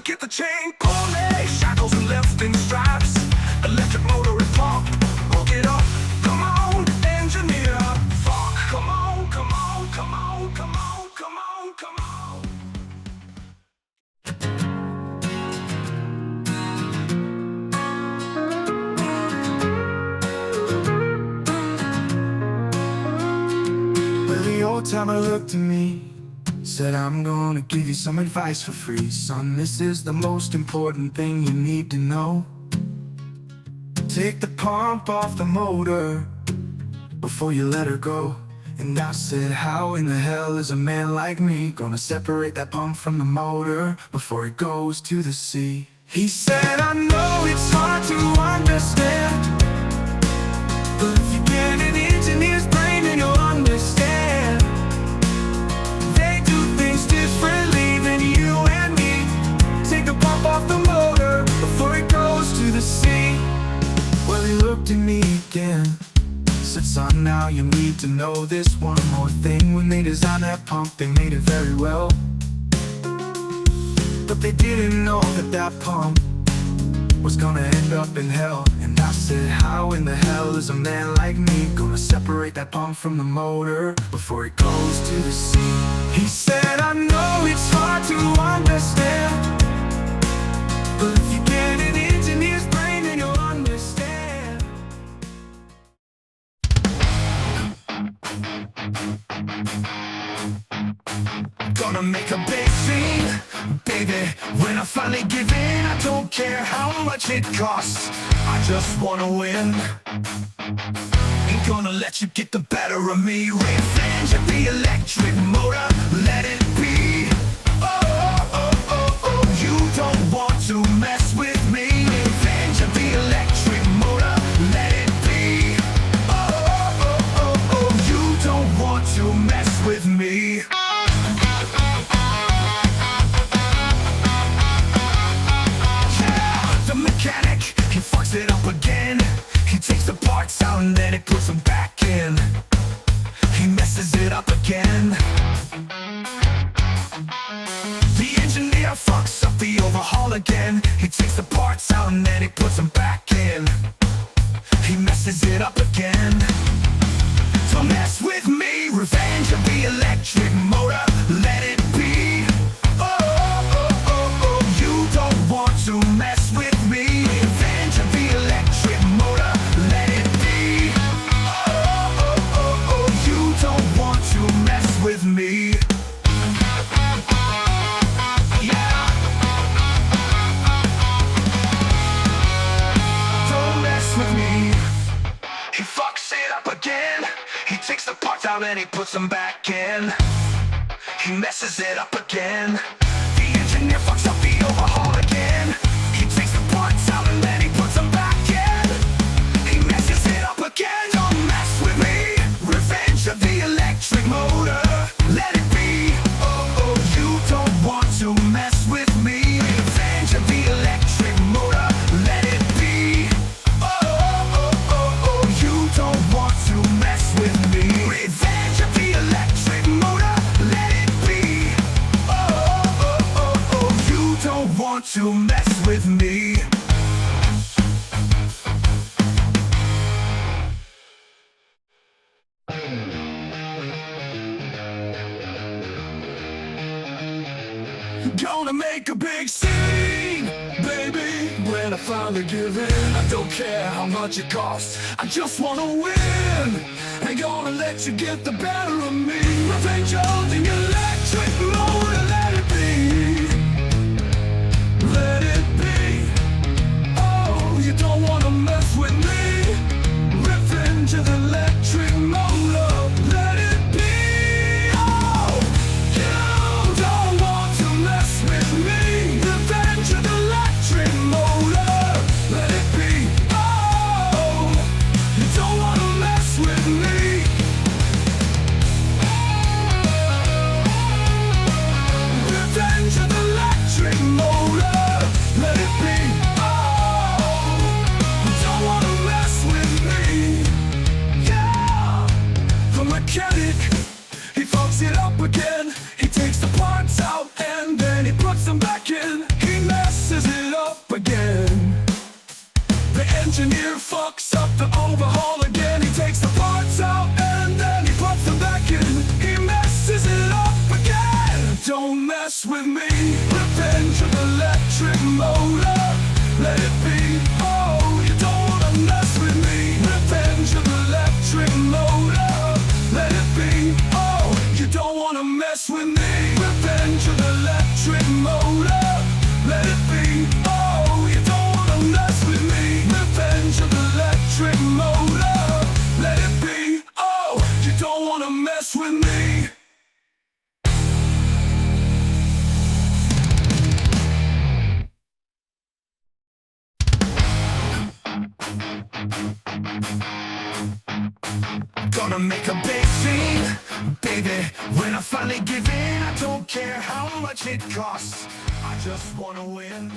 Get the chain pulley, shackles and lifting straps, electric motor and pump, hook it up. Come on, engineer. Fuck, come on, come on, come on, come on, come on, come on. Well, the old timer looked at me, said, I'm gonna give you some advice for free. Son, this is the most important thing you need to know. Take the pump off the motor before you let her go. And I said, how in the hell is a man like me gonna separate that pump from the motor before it goes to the sea? He said, I know it's hard to understand, but if you get an engineer's brain then you'll understand. Differently than you and me. Take the pump off the motor before it goes to the sea. Well, he looked at me again, said, son, now you need to know this one more thing. When they designed that pump, they made it very well, but they didn't know that that pump was gonna end up in hell. And I said, how in the hell is a man like me gonna separate that pump from the motor before it goes to the sea? He said, I know it's hard to understand, but if you get an engineer's brain then you'll understand. Gonna make a big scene, baby. When I finally give in, I don't care how much it costs, I just wanna win. Ain't gonna let you get the better of me. Revenge of the electric motor, let it be. Oh, oh, oh, oh, oh, you don't want to mess with me. Revenge of the electric motor, let it be. Oh, oh, oh, oh, oh, you don't want to mess with me. He fucks it up again. He takes the parts out and then he puts them back in. He messes it up again. The engineer fucks up the overhaul again. He takes the parts out and then he puts them back in. He messes it up again. Don't mess with me. Revenge of the electric motor, let it be. Oh, oh, oh, oh, oh, you don't want to mess with me. Revenge of the electric motor, let it be. Oh, oh, oh, oh, you don't want to mess with me. Yeah. Don't mess with me. He fucks it up again. He takes the parts out and he puts them back in. He messes it up again. The engineer fucks up the overhaul again. He takes the parts out and then he puts them back in. He messes it up again. Don't mess with me. Revenge of the electric motor, let it be. Oh, oh, you don't want to mess with me. Revenge of the electric motor, let it be. Oh, oh, oh, oh, you don't want to mess with me. Revenge of the electric motor, let it be. Oh, oh, oh, oh, you don't want to mess with me. Gonna make a big scene, baby. When I finally give in, I don't care how much it costs, I just wanna win. Ain't gonna let you get the better of me. Revenge of the electric motor, let it be. Let it be. Oh, you don't wanna mess with me. Revenge of the electric motor, let it be. Oh, you don't want to mess with me. Revenge of the electric motor, let it be. Oh, you don't wanna mess with me. Revenge of the electric motor, let it be. Oh, you don't wanna mess with me. mechanic. He fucks it up again. He takes the parts out and then he puts them back in. He messes it up again. The engineer fucks up the overhaul again. He takes the parts out and then he puts them back in. He messes it up again. Don't mess with me. Revenge of the electric motor. Let it be. Oh, you don't wanna mess with me. Revenge of the electric motor. Let it be. Oh, you don't wanna mess with me. Revenge of the electric motor. Let it be. Oh, you don't wanna mess with me. Revenge of the electric motor. Let it be. Oh, you don't wanna mess with me. Gonna make a big scene, baby. When I finally give in, I don't care how much it costs. I just wanna win.